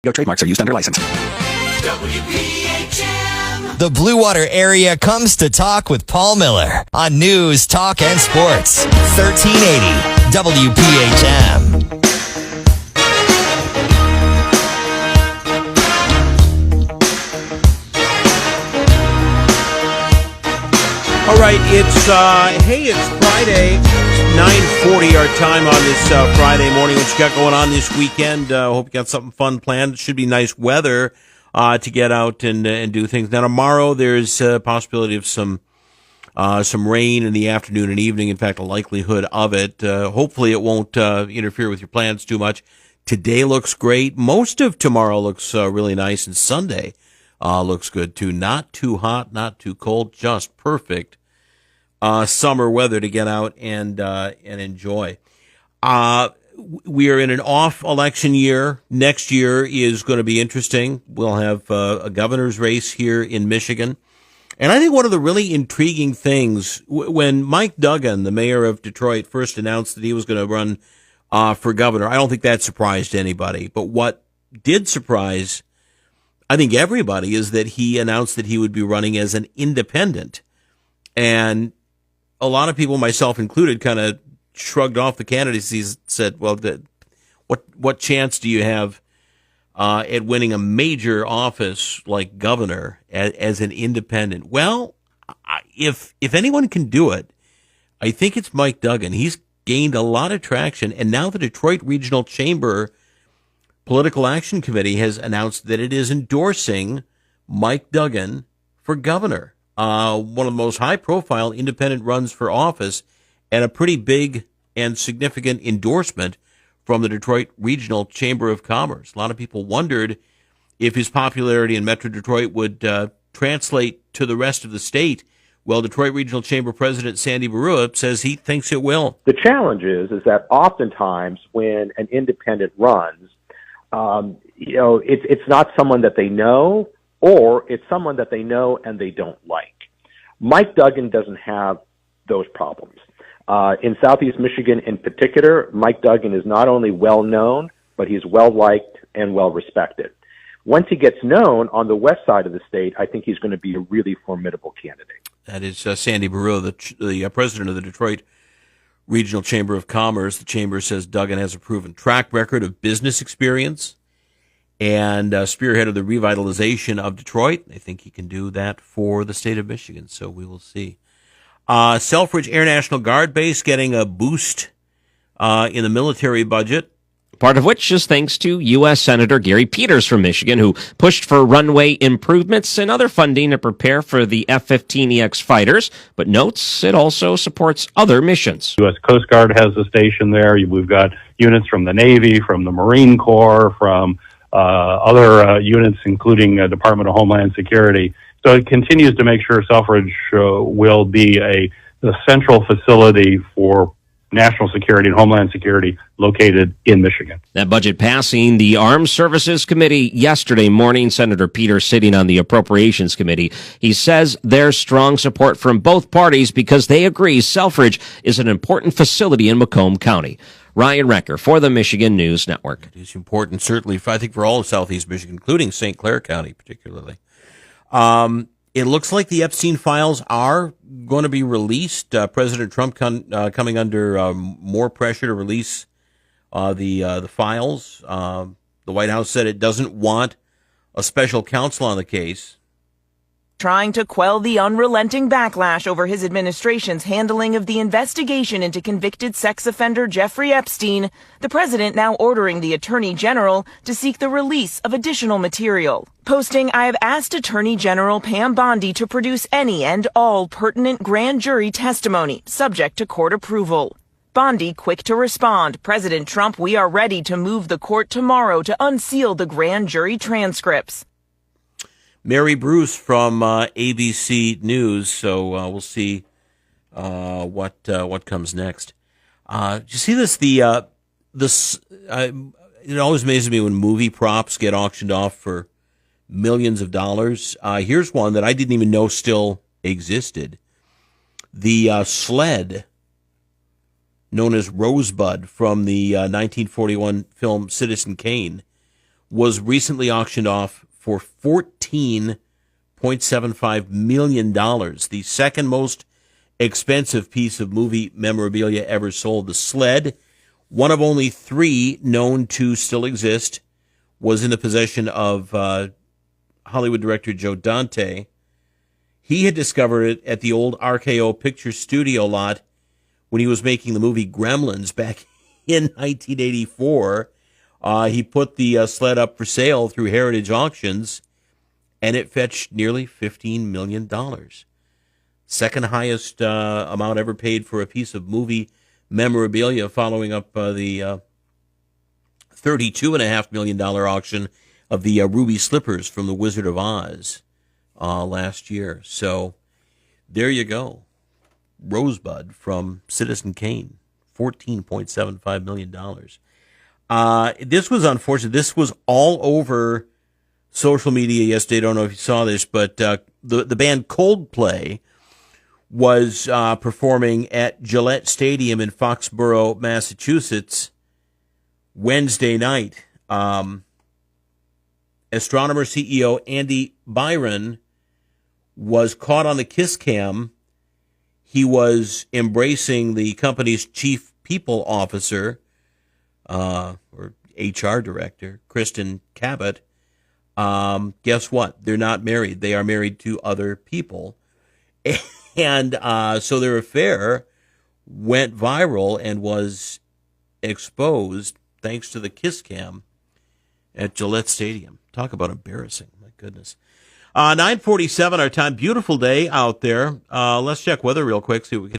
Trademarks are used under license. WPHM. The Blue Water area comes to talk with Paul Miller on News, Talk, and Sports. 1380 WPHM. All right, it's Friday, 9:40 our time on this Friday morning. What you got going on this weekend? Hope you got something fun planned. It should be nice weather to get out and do things. Now tomorrow there's a possibility of some rain in the afternoon and evening. In fact, a likelihood of it. Hopefully it won't interfere with your plans too much. Today looks great. Most of tomorrow looks really nice, and Sunday looks good too. Not too hot, not too cold, just perfect summer weather to get out and enjoy. We are in an off election year. Next year is going to be interesting. We'll have a governor's race here in Michigan. And I think one of the really intriguing things, when Mike Duggan, the mayor of Detroit, first announced that he was going to run for governor, I don't think that surprised anybody. But what did surprise, I think, everybody, is that he announced that he would be running as an independent. And a lot of people, myself included, kind of shrugged off the candidacy, said, well, what chance do you have at winning a major office like governor as an independent? Well, if anyone can do it, I think it's Mike Duggan. He's gained a lot of traction, and now the Detroit Regional Chamber Political Action Committee has announced that it is endorsing Mike Duggan for governor. One of the most high-profile independent runs for office, and a pretty big and significant endorsement from the Detroit Regional Chamber of Commerce. A lot of people wondered if his popularity in Metro Detroit would translate to the rest of the state. Well, Detroit Regional Chamber President Sandy Barua says he thinks it will. The challenge is that oftentimes when an independent runs, it's not someone that they know, or it's someone that they know and they don't like. Mike Duggan doesn't have those problems. In Southeast Michigan in particular, Mike Duggan is not only well-known, but he's well-liked and well-respected. Once he gets known on the west side of the state, I think he's going to be a really formidable candidate. That is Sandy Barua, the president of the Detroit Regional Chamber of Commerce. The chamber says Duggan has a proven track record of business experience and spearhead of the revitalization of Detroit. I think he can do that for the state of Michigan, so we will see. Selfridge Air National Guard Base getting a boost in the military budget. Part of which is thanks to U.S. Senator Gary Peters from Michigan, who pushed for runway improvements and other funding to prepare for the F-15EX fighters, but notes it also supports other missions. U.S. Coast Guard has a station there. We've got units from the Navy, from the Marine Corps, from other units, including Department of Homeland Security. So it continues to make sure Selfridge will be the central facility for national security and homeland security located in Michigan. That budget passing the Armed Services Committee yesterday morning. Senator Peters sitting on the Appropriations Committee. He says there's strong support from both parties because they agree Selfridge is an important facility in Macomb County. Ryan Recker for the Michigan News Network. It is important, certainly, I think, for all of Southeast Michigan, including St. Clair County particularly. It looks like the Epstein files are going to be released. President Trump coming under more pressure to release the files. The White House said it doesn't want a special counsel on the case. Trying to quell the unrelenting backlash over his administration's handling of the investigation into convicted sex offender Jeffrey Epstein, the president now ordering the Attorney General to seek the release of additional material. Posting, "I have asked Attorney General Pam Bondi to produce any and all pertinent grand jury testimony, subject to court approval." Bondi quick to respond, "President Trump, we are ready to move the court tomorrow to unseal the grand jury transcripts." Mary Bruce from ABC News. So we'll see what comes next. Do you see this? It always amazes me when movie props get auctioned off for millions of dollars. Here's one that I didn't even know still existed. The sled known as Rosebud from the 1941 film Citizen Kane was recently auctioned off for $14.75 million, the second most expensive piece of movie memorabilia ever sold. The sled, one of only 3 known to still exist, was in the possession of Hollywood director Joe Dante. He had discovered it at the old RKO Picture Studio lot when he was making the movie Gremlins back in 1984. He put the sled up for sale through Heritage Auctions, and it fetched nearly $15 million. Second highest amount ever paid for a piece of movie memorabilia, following up the $32.5 million auction of the ruby slippers from The Wizard of Oz last year. So there you go. Rosebud from Citizen Kane, $14.75 million. This was unfortunate. This was all over social media yesterday. I don't know if you saw this, but the band Coldplay was performing at Gillette Stadium in Foxborough, Massachusetts, Wednesday night. Astronomer CEO Andy Byron was caught on the kiss cam. He was embracing the company's chief people officer, or HR director, Kristen Cabot. Guess what? They're not married. They are married to other people. And so their affair went viral and was exposed thanks to the kiss cam at Gillette Stadium. Talk about embarrassing. My goodness. 9:47 our time. Beautiful day out there. Let's check weather real quick, see what we can